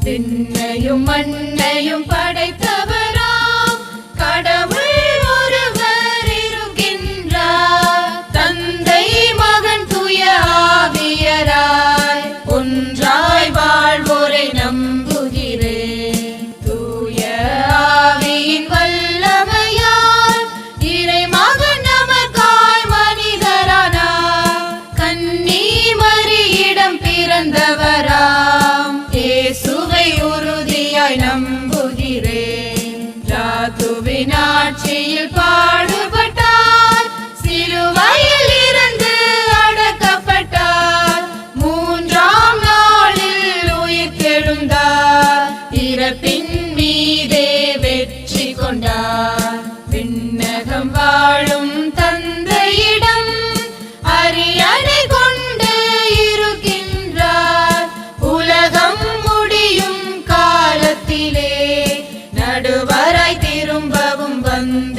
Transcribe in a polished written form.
விண்ணையும் மண்ணையும் படைத்தவராம் கடவுள் ஒருவர் இருக்கின்றார். தந்தை மகன் தூய ஆவியராய் ஒன்றாய் வாழ்வோரை நம்புகிறேன். தூய ஆவியின் வல்லமையால் இறை மகன் நமக்காய் மனிதரானார். கன்னி மரியிடம் பிறந்தவராம் இயேசுவை உறுதியாய் நம்புகிறேன். ராத்துவின் ஆட்சியில் பாடுபட்டார், சிலுவையில் இருந்து அடக்கப்பட்டார், மூன்றாம் நாளில் உயிர்த்தெழுந்தார், இறப்பின் மீதே வெற்றி கொண்டார். விண்ணகம் வாழும் தந்தையிடம் அரியணை கொண்டு இருக்கின்றார். உலகம் முடியும் காலத்திலே நடுவராய் திரும்பவும் வந்து